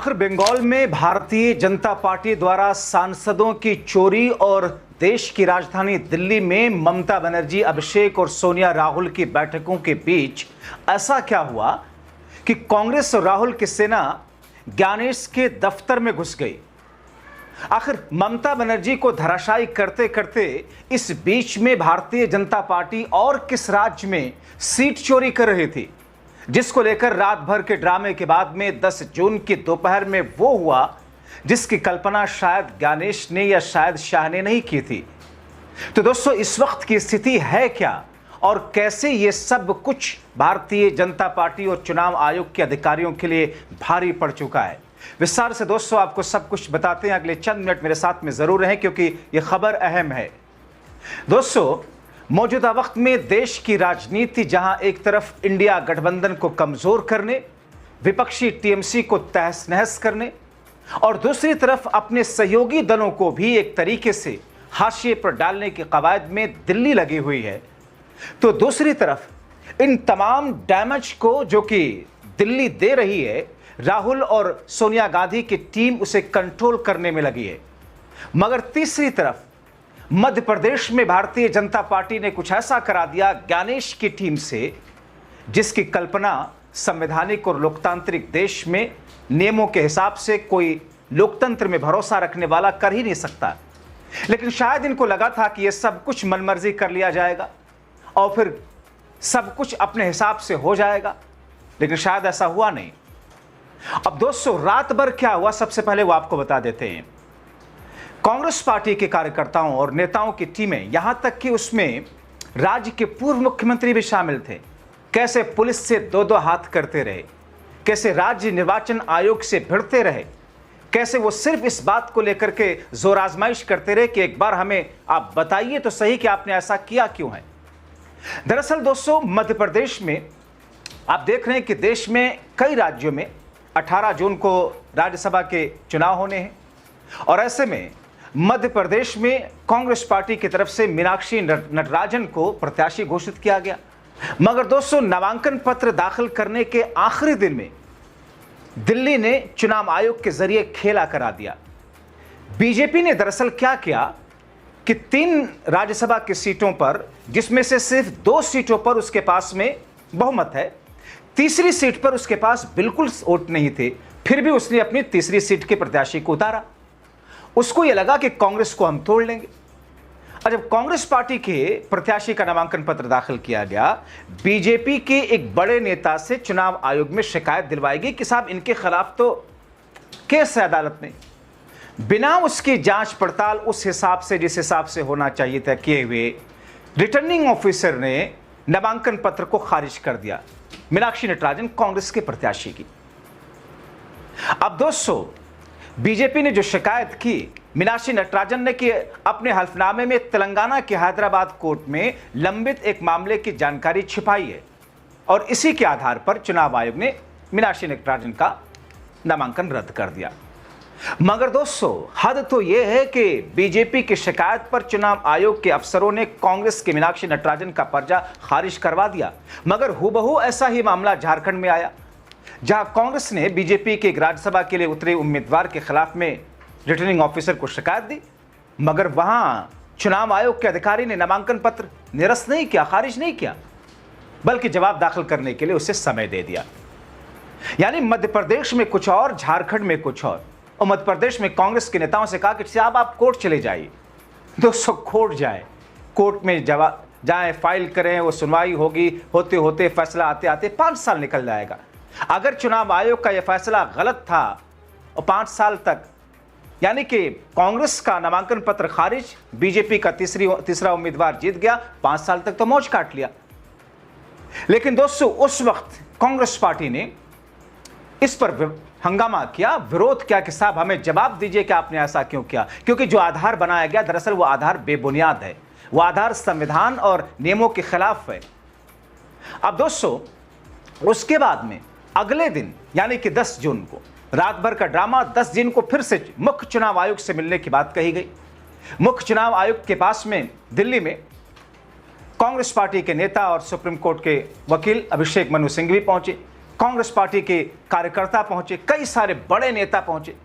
आखिर बंगाल में भारतीय जनता पार्टी द्वारा सांसदों की चोरी और देश की राजधानी दिल्ली में ममता बनर्जी, अभिषेक और सोनिया राहुल की बैठकों के बीच ऐसा क्या हुआ कि कांग्रेस और राहुल की सेना ज्ञानेश के दफ्तर में घुस गई। आखिर ममता बनर्जी को धराशायी करते करते इस बीच में भारतीय जनता पार्टी और किस राज्य में सीट चोरी कर रही थी, जिसको लेकर रात भर के ड्रामे के बाद में 10 जून की दोपहर में वो हुआ जिसकी कल्पना शायद ज्ञानेश ने या शायद शाह ने नहीं की थी। तो दोस्तों, इस वक्त की स्थिति है क्या और कैसे ये सब कुछ भारतीय जनता पार्टी और चुनाव आयोग के अधिकारियों के लिए भारी पड़ चुका है, विस्तार से दोस्तों आपको सब कुछ बताते हैं। अगले चंद मिनट मेरे साथ में जरूर रहें क्योंकि ये खबर अहम है। दोस्तों, मौजूदा वक्त में देश की राजनीति जहां एक तरफ इंडिया गठबंधन को कमजोर करने, विपक्षी टीएमसी को तहस नहस करने और दूसरी तरफ अपने सहयोगी दलों को भी एक तरीके से हाशिए पर डालने की कवायद में दिल्ली लगी हुई है, तो दूसरी तरफ इन तमाम डैमेज को जो कि दिल्ली दे रही है, राहुल और सोनिया गांधी की टीम उसे कंट्रोल करने में लगी है। मगर तीसरी तरफ मध्य प्रदेश में भारतीय जनता पार्टी ने कुछ ऐसा करा दिया ज्ञानेश की टीम से जिसकी कल्पना संवैधानिक और लोकतांत्रिक देश में नियमों के हिसाब से कोई लोकतंत्र में भरोसा रखने वाला कर ही नहीं सकता। लेकिन शायद इनको लगा था कि यह सब कुछ मनमर्जी कर लिया जाएगा और फिर सब कुछ अपने हिसाब से हो जाएगा, लेकिन शायद ऐसा हुआ नहीं। अब दोस्तों, रात भर क्या हुआ सबसे पहले वो आपको बता देते हैं। कांग्रेस पार्टी के कार्यकर्ताओं और नेताओं की टीमें, यहां तक कि उसमें राज्य के पूर्व मुख्यमंत्री भी शामिल थे, कैसे पुलिस से दो दो हाथ करते रहे, कैसे राज्य निर्वाचन आयोग से भिड़ते रहे, कैसे वो सिर्फ इस बात को लेकर के जोर आजमाइश करते रहे कि एक बार हमें आप बताइए तो सही कि आपने ऐसा किया क्यों है। दरअसल दोस्तों, मध्य प्रदेश में आप देख रहे हैं कि देश में कई राज्यों में 18 जून को राज्यसभा के चुनाव होने हैं और ऐसे में मध्य प्रदेश में कांग्रेस पार्टी की तरफ से मीनाक्षी नटराजन को प्रत्याशी घोषित किया गया। मगर दोस्तों, नामांकन पत्र दाखिल करने के आखिरी दिन में दिल्ली ने चुनाव आयोग के जरिए खेला करा दिया। बीजेपी ने दरअसल क्या किया कि 3 राज्यसभा की सीटों पर, जिसमें से सिर्फ 2 सीटों पर उसके पास में बहुमत है, तीसरी सीट पर उसके पास बिल्कुल वोट नहीं थे, फिर भी उसने अपनी तीसरी सीट के प्रत्याशी को उतारा। उसको यह लगा कि कांग्रेस को हम तोड़ लेंगे। और जब कांग्रेस पार्टी के प्रत्याशी का नामांकन पत्र दाखिल किया गया, बीजेपी के एक बड़े नेता से चुनाव आयोग में शिकायत दिलवाई गई कि साहब इनके खिलाफ तो केस है अदालत में। बिना उसकी जांच पड़ताल उस हिसाब से जिस हिसाब से होना चाहिए था किए हुए, रिटर्निंग ऑफिसर ने नामांकन पत्र को खारिज कर दिया मीनाक्षी नटराजन कांग्रेस के प्रत्याशी की। अब दोस्तों, बीजेपी ने जो शिकायत की मीनाक्षी नटराजन ने कि अपने हल्फनामे में तेलंगाना के हैदराबाद कोर्ट में लंबित एक मामले की जानकारी छिपाई है और इसी के आधार पर चुनाव आयोग ने मीनाक्षी नटराजन का नामांकन रद्द कर दिया। मगर दोस्तों, हद तो यह है कि बीजेपी की शिकायत पर चुनाव आयोग के अफसरों ने कांग्रेस के मीनाक्षी नटराजन का पर्चा खारिज करवा दिया। मगर हुबहू ऐसा ही मामला झारखंड में आया, जहां कांग्रेस ने बीजेपी के एक राज्यसभा के लिए उतरे उम्मीदवार के खिलाफ में रिटर्निंग ऑफिसर को शिकायत दी, मगर वहां चुनाव आयोग के अधिकारी ने नामांकन पत्र निरस्त नहीं किया, खारिज नहीं किया, बल्कि जवाब दाखिल करने के लिए उसे समय दे दिया। यानी मध्य प्रदेश में कुछ और, झारखंड में कुछ और मध्य प्रदेश में कांग्रेस के नेताओं से कहा कि साहब आप कोर्ट चले जाइए। दोस्तों, कोर्ट जाए, कोर्ट में जवाब जाए, फाइल करें, वो सुनवाई होगी, होते होते फैसला आते आते 5 साल निकल जाएगा। अगर चुनाव आयोग का यह फैसला गलत था और 5 साल तक, यानी कि कांग्रेस का नामांकन पत्र खारिज, बीजेपी का तीसरा उम्मीदवार जीत गया, 5 साल तक तो मौज काट लिया। लेकिन दोस्तों, उस वक्त कांग्रेस पार्टी ने इस पर हंगामा किया, विरोध किया कि साहब हमें जवाब दीजिए कि आपने ऐसा क्यों किया, क्योंकि जो आधार बनाया गया दरअसल वो आधार बेबुनियाद है, वो आधार संविधान और नियमों के खिलाफ है। अब दोस्तों, उसके बाद में अगले दिन यानी कि 10 जून को रात भर का ड्रामा, 10 जून को फिर से मुख्य चुनाव आयोग से मिलने की बात कही गई। मुख्य चुनाव आयुक्त के पास में दिल्ली में कांग्रेस पार्टी के नेता और सुप्रीम कोर्ट के वकील अभिषेक मनु सिंघवी पहुंचे। कांग्रेस पार्टी के कार्यकर्ता पहुंचे, कई सारे बड़े नेता पहुंचे,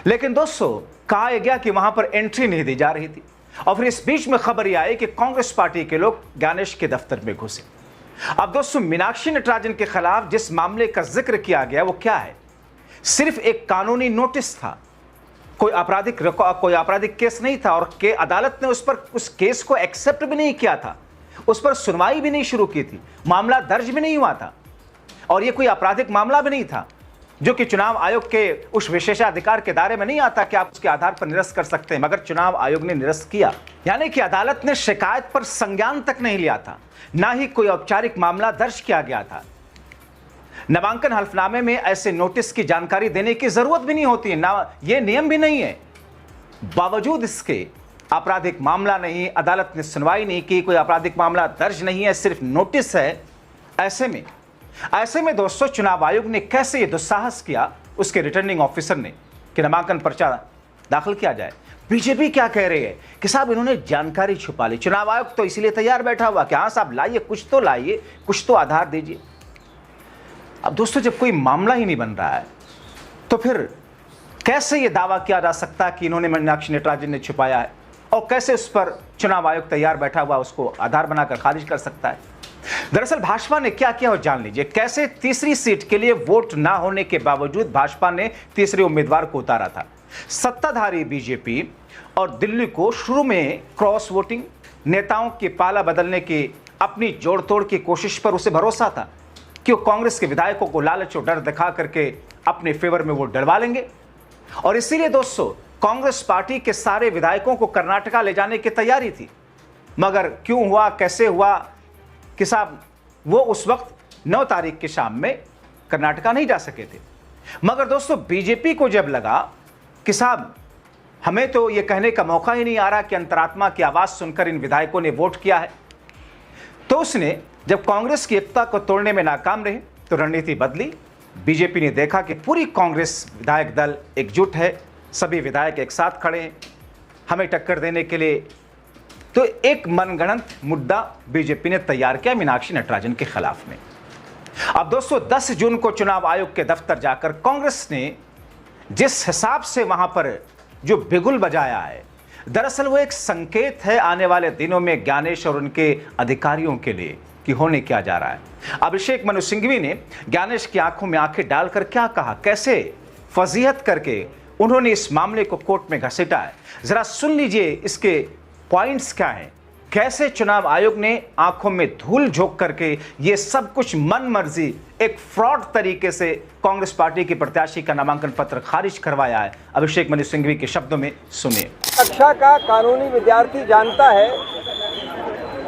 लेकिन दोस्तों कहा गया कि वहां पर एंट्री नहीं दी जा रही थी। और फिर इस बीच में खबर यह आई कि कांग्रेस पार्टी के लोग ज्ञानेश के दफ्तर में घुसे। अब दोस्तों मीनाक्षी नटराजन के खिलाफ जिस मामले का जिक्र किया गया वो क्या है? सिर्फ एक कानूनी नोटिस था, कोई आपराधिक केस नहीं था, और अदालत ने उस केस को एक्सेप्ट भी नहीं किया था, उस पर सुनवाई भी नहीं शुरू की थी, मामला दर्ज भी नहीं हुआ था, और यह कोई आपराधिक मामला भी नहीं था जो कि चुनाव आयोग के उस विशेषाधिकार के दायरे में नहीं आता कि आप उसके आधार पर निरस्त कर सकते हैं, मगर चुनाव आयोग ने निरस्त किया। यानी कि अदालत ने शिकायत पर संज्ञान तक नहीं लिया था, ना ही कोई औपचारिक मामला दर्ज किया गया था। नामांकन हल्फनामे में ऐसे नोटिस की जानकारी देने की जरूरत भी नहीं होती है, ना ये नियम भी नहीं है। बावजूद इसके आपराधिक मामला नहीं, अदालत ने सुनवाई नहीं की, कोई आपराधिक मामला दर्ज नहीं है, सिर्फ नोटिस है। ऐसे में दोस्तों चुनाव आयोग ने कैसे ये दुस्साहस किया उसके रिटर्निंग ऑफिसर ने कि नामांकन पर्चा दाखिल किया जाए। बीजेपी क्या कह रही है कि साहब इन्होंने जानकारी छुपा ली। चुनाव आयोग तो इसलिए तैयार बैठा हुआ कि हाँ साहब लाइए, कुछ तो लाइए, कुछ तो आधार दीजिए। अब दोस्तों जब कोई मामला ही नहीं बन रहा है तो फिर कैसे ये दावा किया जा सकता है कि इन्होंने मीनाक्षी नटराजन ने छुपाया है, और कैसे उस पर चुनाव आयोग तैयार बैठा हुआ उसको आधार बनाकर खारिज कर सकता है? दरअसल भाजपा ने क्या किया हो जान लीजिए। कैसे तीसरी सीट के लिए वोट ना होने के बावजूद भाजपा ने तीसरे उम्मीदवार को उतारा था। सत्ताधारी बीजेपी और दिल्ली को शुरू में क्रॉस वोटिंग, नेताओं के पाला बदलने की अपनी जोड़ तोड़ की कोशिश पर उसे भरोसा था कि वो कांग्रेस के विधायकों को लालच और डर दिखा करके अपने फेवर में वोट डलवा लेंगे, और इसीलिए दोस्तों कांग्रेस पार्टी के सारे विधायकों को कर्नाटका ले जाने की तैयारी थी। मगर क्यों हुआ, कैसे हुआ कि साहब वो उस वक्त 9 तारीख की शाम में कर्नाटका नहीं जा सके थे। मगर दोस्तों बीजेपी को जब लगा कि साहब हमें तो ये कहने का मौका ही नहीं आ रहा कि अंतरात्मा की आवाज सुनकर इन विधायकों ने वोट किया है, तो उसने जब कांग्रेस की एकता को तोड़ने में नाकाम रहे तो रणनीति बदली। बीजेपी ने देखा कि पूरी कांग्रेस विधायक दल एकजुट है, सभी विधायक एक साथ खड़े हैं हमें टक्कर देने के लिए, तो एक मनगढ़ंत मुद्दा बीजेपी ने तैयार किया मीनाक्षी नटराजन के खिलाफ में। अब दोस्तों 10 जून को चुनाव आयोग के दफ्तर जाकर कांग्रेस ने जिस हिसाब से वहां पर जो बिगुल बजाया है, दरअसल वो एक संकेत है आने वाले दिनों में ज्ञानेश और उनके अधिकारियों के लिए कि होने क्या जा रहा है। अभिषेक मनु सिंघवी ने ज्ञानेश की आंखों में आंखें डालकर क्या कहा, कैसे फजीहत करके उन्होंने इस मामले को कोर्ट में घसीटा है, जरा सुन लीजिए इसके पॉइंट्स क्या हैं। कैसे चुनाव आयोग ने आंखों में धूल झोंक करके ये सब कुछ मन मर्जी एक फ्रॉड तरीके से कांग्रेस पार्टी के प्रत्याशी का नामांकन पत्र खारिज करवाया है। अभिषेक मनु सिंघवी के शब्दों में सुनिए। कक्षा का कानूनी विद्यार्थी जानता है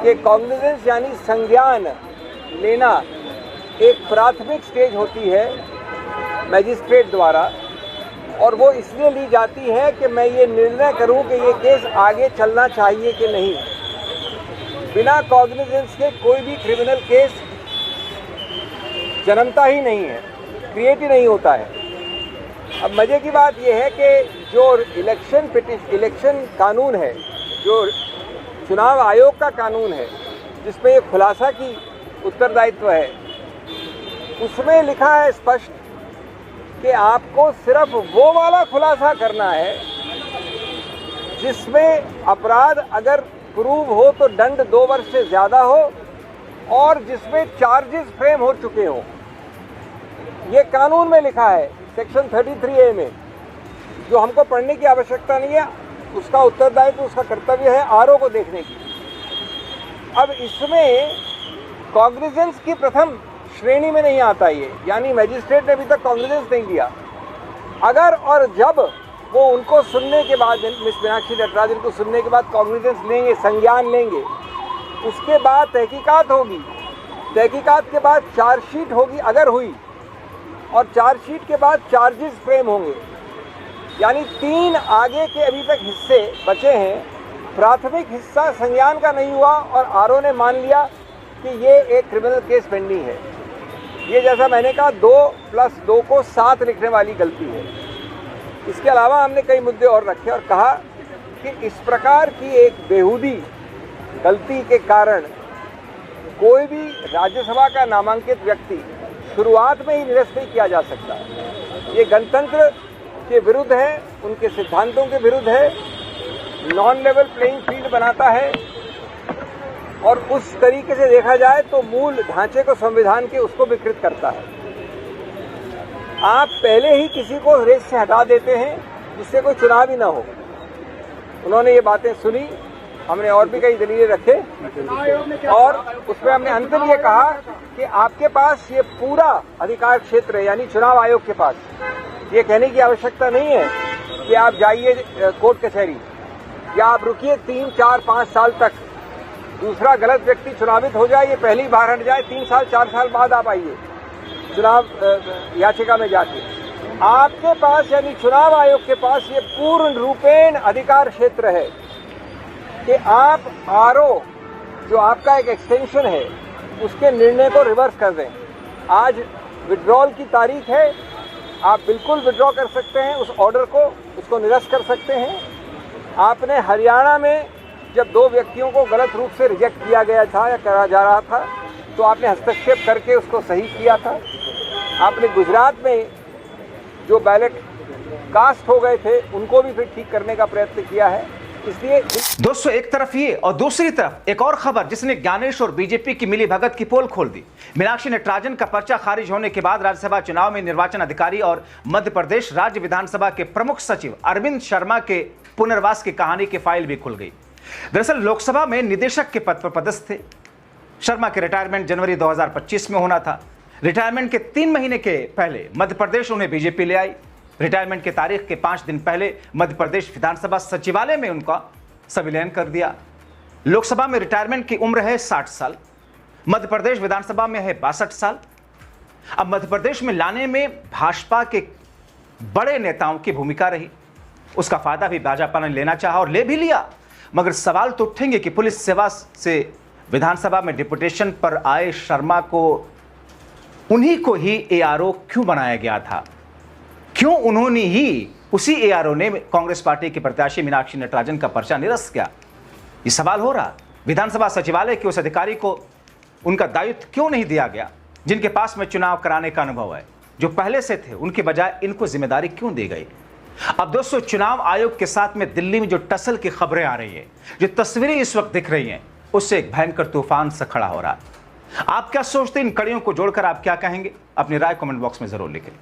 कि कॉग्निजेंस यानी संज्ञान लेना एक प्राथमिक स्टेज होती है मैजिस्ट्रेट द्वारा, और वो इसलिए ली जाती है कि मैं ये निर्णय करूं कि ये केस आगे चलना चाहिए कि नहीं। बिना कॉग्निजेंस के कोई भी क्रिमिनल केस जन्मता ही नहीं है, क्रिएट ही नहीं होता है। अब मज़े की बात यह है कि जो इलेक्शन कानून है, जो चुनाव आयोग का कानून है, जिसमें ये खुलासा की उत्तरदायित्व है, उसमें लिखा है स्पष्ट कि आपको सिर्फ वो वाला खुलासा करना है जिसमें अपराध अगर प्रूव हो तो दंड 2 वर्ष से ज़्यादा हो, और जिसमें चार्जेस फ्रेम हो चुके हों। ये कानून में लिखा है सेक्शन 33A में, जो हमको पढ़ने की आवश्यकता नहीं है, उसका उत्तरदायित्व, उसका कर्तव्य है आरओ को देखने की। अब इसमें कॉग्निजेंस की प्रथम श्रेणी में नहीं आता ये, यानी मैजिस्ट्रेट ने अभी तक कॉग्निजेंस नहीं दिया। अगर और जब वो उनको सुनने के बाद, मिस मीनाक्षी नटराजन को सुनने के बाद कॉग्निजेंस लेंगे, संज्ञान लेंगे, उसके बाद तहकीकात होगी, तहकीकात के बाद चार्जशीट होगी अगर हुई, और चार्जशीट के बाद चार्जेस फ्रेम होंगे। यानी 3 आगे के अभी तक हिस्से बचे हैं। प्राथमिक हिस्सा संज्ञान का नहीं हुआ और आरओ ने मान लिया कि ये एक क्रिमिनल केस पेंडिंग है। ये जैसा मैंने कहा 2 + 2 को 7 लिखने वाली गलती है। इसके अलावा हमने कई मुद्दे और रखे और कहा कि इस प्रकार की एक बेहूदी गलती के कारण कोई भी राज्यसभा का नामांकित व्यक्ति शुरुआत में ही निरस्त नहीं किया जा सकता। ये गणतंत्र के विरुद्ध है, उनके सिद्धांतों के विरुद्ध है, नॉन लेवल प्लेइंग फील्ड बनाता है और उस तरीके से देखा जाए तो मूल ढांचे को संविधान के उसको विकृत करता है। आप पहले ही किसी को रेस से हटा देते हैं जिससे कोई चुनाव ही ना हो। उन्होंने ये बातें सुनी, हमने और भी कई दलीलें रखे और उसमें हमने अंतिम ये कहा कि आपके पास ये पूरा अधिकार क्षेत्र है, यानी चुनाव आयोग के पास ये कहने की आवश्यकता नहीं है कि आप जाइए कोर्ट कचहरी या आप रुकिए 3, 4, 5 साल तक दूसरा गलत व्यक्ति चुनावित हो जाए, ये पहली बार हट जाए, 3 साल 4 साल बाद आप आइए चुनाव याचिका में जाके। आपके पास यानी चुनाव आयोग के पास ये पूर्ण रूपेण अधिकार क्षेत्र है कि आप आरओ जो आपका एक एक्सटेंशन है उसके निर्णय को रिवर्स कर दें। आज विड्रॉल की तारीख है, आप बिल्कुल विड्रॉ कर सकते हैं उस ऑर्डर को, उसको निरस्त कर सकते हैं। आपने हरियाणा में जब 2 व्यक्तियों को गलत रूप से रिजेक्ट किया गया था या करा जा रहा था तो आपने हस्तक्षेप करके उसको सही किया था। आपने गुजरात में जो बैलेट कास्ट हो गए थे उनको भी फिर ठीक करने का प्रयत्न किया है। इसलिए दोस्तों, एक तरफ ये और दूसरी तरफ एक और खबर जिसने ज्ञानेश और बीजेपी की मिली भगत की पोल खोल दी। मीनाक्षी नटराजन का पर्चा खारिज होने के बाद राज्यसभा चुनाव में निर्वाचन अधिकारी और मध्य प्रदेश राज्य विधानसभा के प्रमुख सचिव अरविंद शर्मा के पुनर्वास की कहानी की फाइल भी खुल गई। दरअसल लोकसभा में निदेशक के पद पर पदस्थ थे। शर्मा के रिटायरमेंट जनवरी 2025 में होना था। रिटायरमेंट के 3 महीने के पहले मध्य प्रदेश उन्हें बीजेपी ले आई। रिटायरमेंट की तारीख के 5 दिन पहले मध्य प्रदेश विधानसभा सचिवालय में उनका संविलियन कर दिया। लोकसभा में रिटायरमेंट की उम्र है 60 साल, मध्य प्रदेश विधानसभा में है 62 साल। अब मध्य प्रदेश में लाने में भाजपा के बड़े नेताओं की भूमिका रही, उसका फायदा भी भाजपा ने लेना चाहा और ले भी लिया। मगर सवाल तो उठेंगे कि पुलिस सेवा से विधानसभा में डिपुटेशन पर आए शर्मा को उन्हीं को ही एआरओ क्यों बनाया गया था? क्यों उन्होंने ही उसी एआरओ ने कांग्रेस पार्टी के प्रत्याशी मीनाक्षी नटराजन का पर्चा निरस्त किया? ये सवाल हो रहा। विधानसभा सचिवालय के उस अधिकारी को उनका दायित्व क्यों नहीं दिया गया जिनके पास में चुनाव कराने का अनुभव है, जो पहले से थे? उनके बजाय इनको जिम्मेदारी क्यों दी गई? अब दोस्तों, चुनाव आयोग के साथ में दिल्ली में जो टसल की खबरें आ रही है, जो तस्वीरें इस वक्त दिख रही हैं, उससे एक भयंकर तूफान सा खड़ा हो रहा है। आप क्या सोचते हैं? इन कड़ियों को जोड़कर आप क्या कहेंगे? अपनी राय कमेंट बॉक्स में जरूर लिखें।